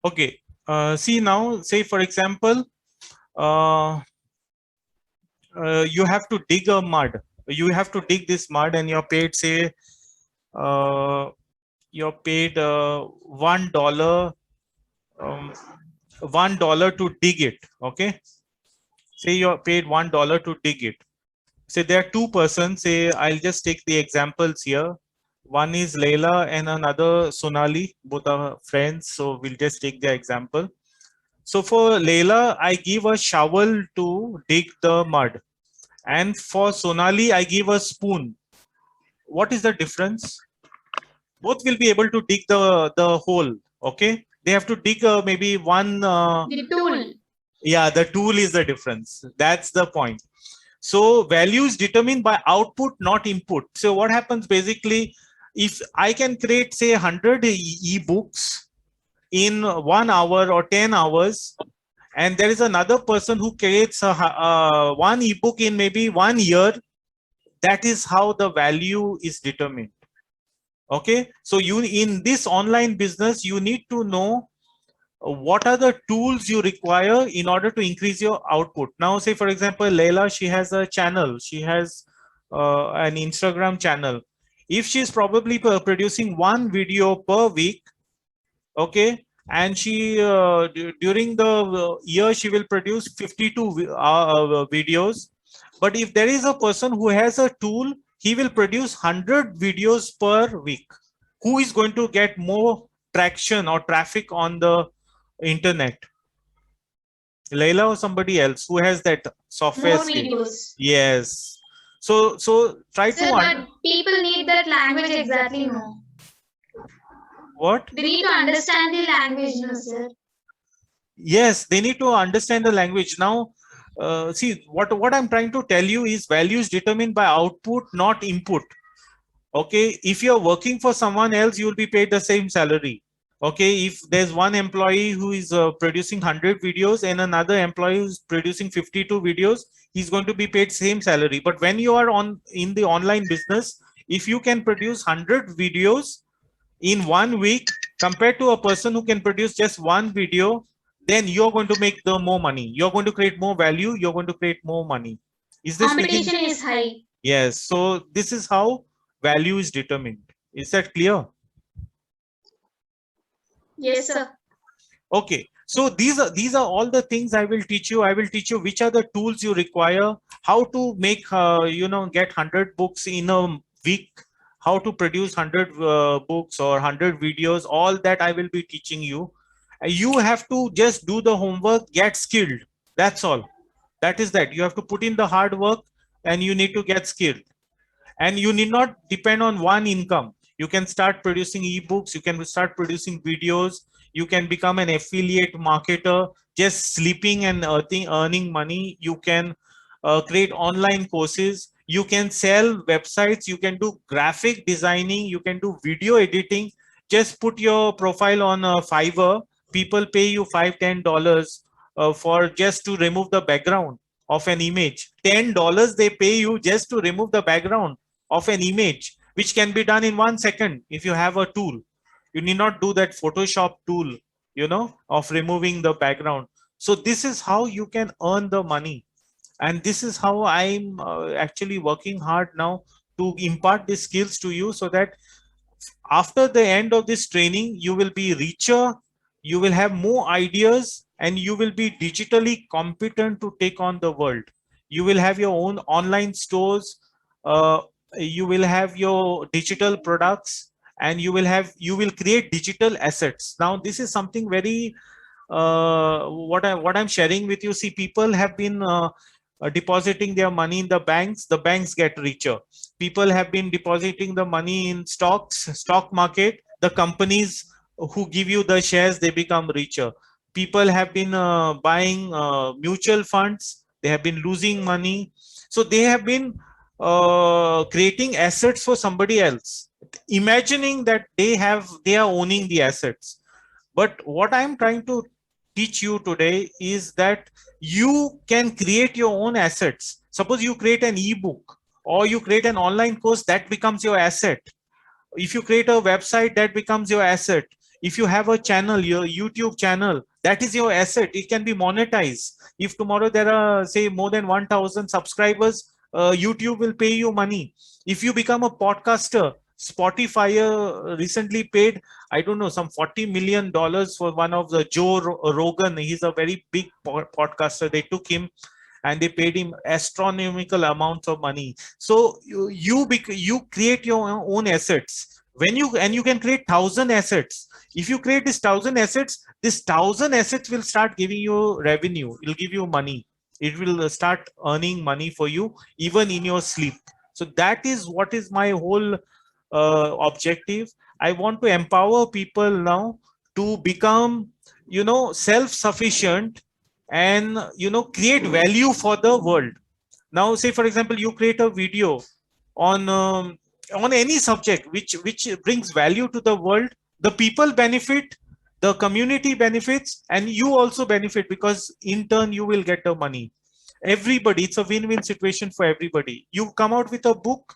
Okay. See now, say for example, uh, you have to dig a mud. You have to dig this mud, and you're paid, say, uh, you're paid $1, um, $1 to dig it. Okay. Say you're paid $1 to dig it. Say there are two persons. Say I'll just take the examples here. One is Leila and another Sonali. Both are friends. So we'll just take their example. So for Leila, I give a shovel to dig the mud. And for Sonali, I give a spoon. What is the difference? Both will be able to dig the hole. Okay. They have to dig maybe one. The tool. Yeah, the tool is the difference. That's the point. So value is determined by output, not input. So what happens basically, if I can create say 100 e-books in 1 hour or 10 hours, and there is another person who creates one ebook in maybe 1 year, that is how the value is determined. Okay, so you in this online business, you need to know what are the tools you require in order to increase your output. Now say for example, Leila, she has a channel, she has an Instagram channel. If she's probably producing one video per week, okay, and she during the year she will produce 52 videos. But if there is a person who has a tool, he will produce 100 videos per week. Who is going to get more traction or traffic on the internet, Leila or somebody else who has that software More skill? videos. Yes. So try Sir, to but people need that language exactly, no? what? They need to understand the language, no, sir? Yes, they need to understand the language. Now see, what I'm trying to tell you is value is determined by output, not input. Okay, if you're working for someone else, you will be paid the same salary. Okay, if there's one employee who is producing 100 videos and another employee who's producing 52 videos, he's going to be paid same salary. But when you are on in the online business, if you can produce 100 videos in 1 week compared to a person who can produce just one video, then you're going to make the more money, you're going to create more value, you're going to create more money. Is this making? Competition is high. Yes, so this is how value is determined. Is that clear? Yes, sir. Okay, so these are all the things I will teach you. I will teach you which are the tools you require, how to make get 100 books in a week, how to produce 100 books or 100 videos. All that I will be teaching you. You have to just do the homework, get skilled. That's all. That is that. You have to put in the hard work and you need to get skilled. And you need not depend on one income. You can start producing ebooks, you can start producing videos, you can become an affiliate marketer just sleeping and earning money. You can create online courses, you can sell websites, you can do graphic designing, you can do video editing. Just put your profile on Fiverr, people pay you $5-10 for just to remove the background of an image. $10 they pay you just to remove the background of an image, which can be done in 1 second if you have a tool. You need not do that Photoshop tool, of removing the background. So this is how you can earn the money. And this is how I'm actually working hard now to impart these skills to you, so that after the end of this training, you will be richer, you will have more ideas, and you will be digitally competent to take on the world. You will have your own online stores, uh, you will have your digital products, and you will create digital assets. Now this is something very what I'm sharing with you. See, people have been depositing their money in the banks get richer. People have been depositing the money in stock market, the companies who give you the shares, they become richer. People have been buying mutual funds, they have been losing money. So they have been creating assets for somebody else, imagining that they are owning the assets. But what I'm trying to teach you today is that you can create your own assets. Suppose you create an ebook or you create an online course, that becomes your asset. If you create a website, that becomes your asset. If you have a channel, your YouTube channel, that is your asset. It can be monetized. If tomorrow there are, say, more than 1,000 subscribers, YouTube will pay you money. If you become a podcaster, Spotify recently paid, I don't know, some $40 million for one of the Joe Rogan. He's a very big podcaster. They took him and they paid him astronomical amounts of money. So you create your own assets. When you can create 1,000 assets. If you create this 1,000 assets, this 1,000 assets will start giving you revenue. It will give you money. It will start earning money for you even in your sleep. So that is what is my whole objective. I want to empower people now to become, self-sufficient and, create value for the world. Now, say, for example, you create a video on any subject which brings value to the world. The people benefit, the community benefits, and you also benefit, because in turn you will get the money. Everybody, it's a win-win situation for everybody. You come out with a book,